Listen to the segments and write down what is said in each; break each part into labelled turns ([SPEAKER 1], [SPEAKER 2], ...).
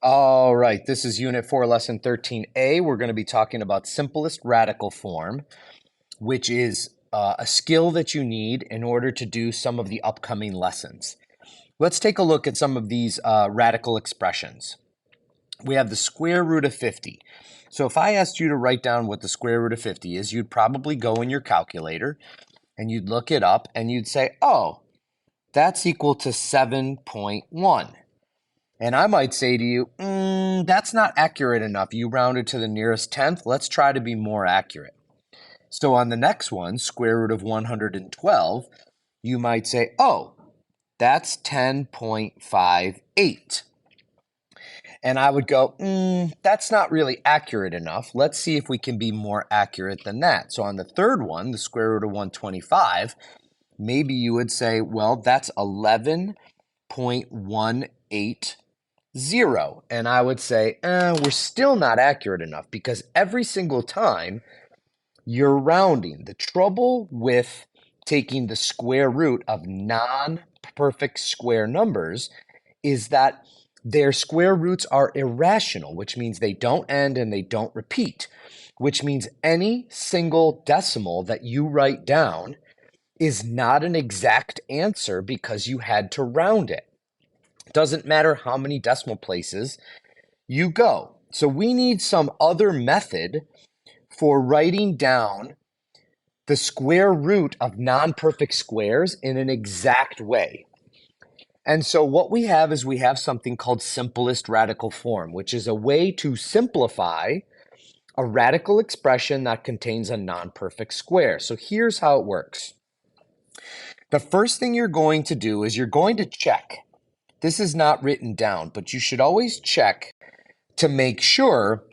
[SPEAKER 1] All right, this is Unit 4, Lesson 13a. We're going to be talking about simplest radical form, which is a skill that you need in order to do some of the upcoming lessons. Let's take a look at some of these radical expressions. We have the square root of 50. So if I asked you to write down what the square root of 50 is, you'd probably go in your calculator and you'd look it up and you'd say, oh, that's equal to 7.1. And I might say to you, that's not accurate enough. You rounded to the nearest tenth. Let's try to be more accurate. So on the next one, square root of 112, you might say, oh, that's 10.58. And I would go, that's not really accurate enough. Let's see if we can be more accurate than that. So on the third one, the square root of 125, maybe you would say, well, that's 11.18. And I would say, we're still not accurate enough because every single time you're rounding. The trouble with taking the square root of non-perfect square numbers is that their square roots are irrational, which means they don't end and they don't repeat, which means any single decimal that you write down is not an exact answer because you had to round it. Doesn't matter how many decimal places you go. So we need some other method for writing down the square root of non-perfect squares in an exact way. And so what we have is we have something called simplest radical form, which is a way to simplify a radical expression that contains a non-perfect square. So here's how it works. The first thing you're going to do is you're going to check. This is not written down, but you should always check to make sure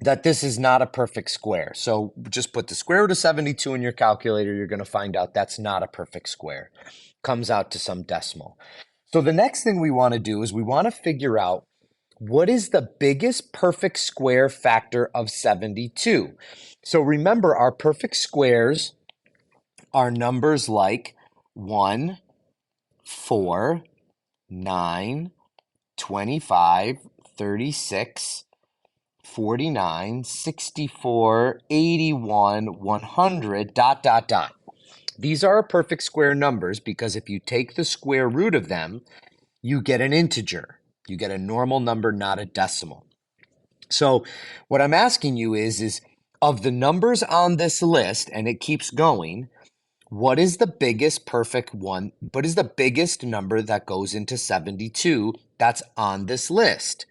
[SPEAKER 1] that this is not a perfect square. So just put the square root of 72 in your calculator. You're going to find out that's not a perfect square. Comes out to some decimal. So the next thing we want to do is we want to figure out what is the biggest perfect square factor of 72. So remember, our perfect squares are numbers like 1, 4, 9, 25, 36, 49, 64, 81, 100, ... These are perfect square numbers because if you take the square root of them, you get an integer. You get a normal number, not a decimal. So what I'm asking you is of the numbers on this list, and it keeps going, what is the biggest perfect one? What is the biggest number that goes into 72 that's on this list?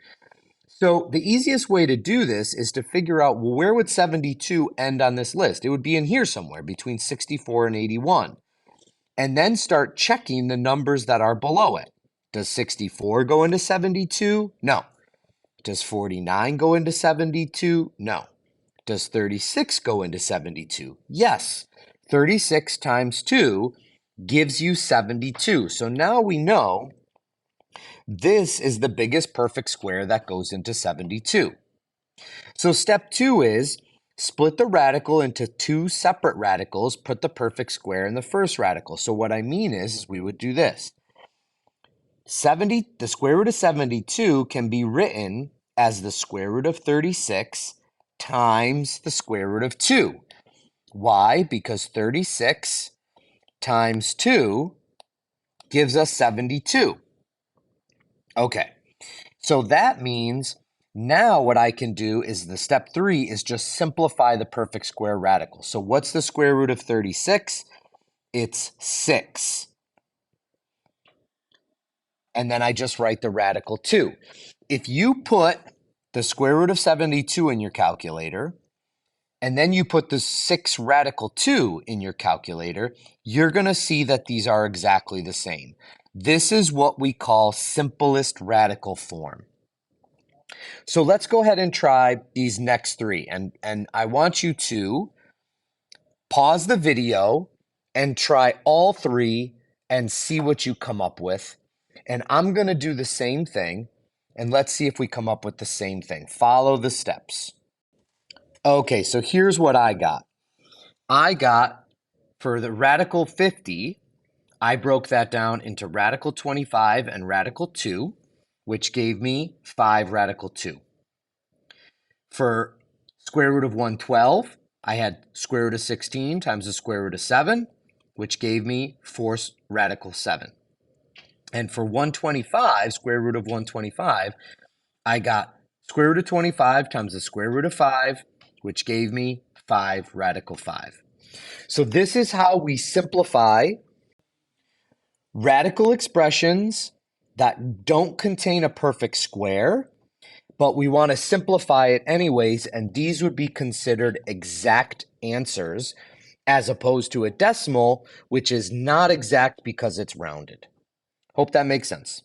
[SPEAKER 1] So the easiest way to do this is to figure out, well, where would 72 end on this list? It would be in here somewhere between 64 and 81. And then start checking the numbers that are below it. Does 64 go into 72? No. Does 49 go into 72? No. Does 36 go into 72? Yes. 36 times 2 gives you 72. So now we know this is the biggest perfect square that goes into 72. So step 2 is split the radical into two separate radicals, put the perfect square in the first radical. So what I mean is we would do this. The square root of 72 can be written as the square root of 36 times the square root of 2. Why? Because 36 times 2 gives us 72. Okay, so that means now what I can do is the step 3 is just simplify the perfect square radical. So what's the square root of 36? It's 6. And then I just write the radical 2. If you put the square root of 72 in your calculator, and then you put the 6 radical 2 in your calculator, you're going to see that these are exactly the same. This is what we call simplest radical form. So let's go ahead and try these next 3. And I want you to pause the video and try all 3 and see what you come up with. And I'm going to do the same thing. And let's see if we come up with the same thing. Follow the steps. Okay, so here's what I got. I got, for the radical 50, I broke that down into radical 25 and radical 2, which gave me 5 radical 2. For square root of 112, I had square root of 16 times the square root of 7, which gave me 4 radical 7. And for 125, square root of 125, I got square root of 25 times the square root of 5, which gave me 5 radical 5. So this is how we simplify radical expressions that don't contain a perfect square, but we want to simplify it anyways, and these would be considered exact answers as opposed to a decimal, which is not exact because it's rounded. Hope that makes sense.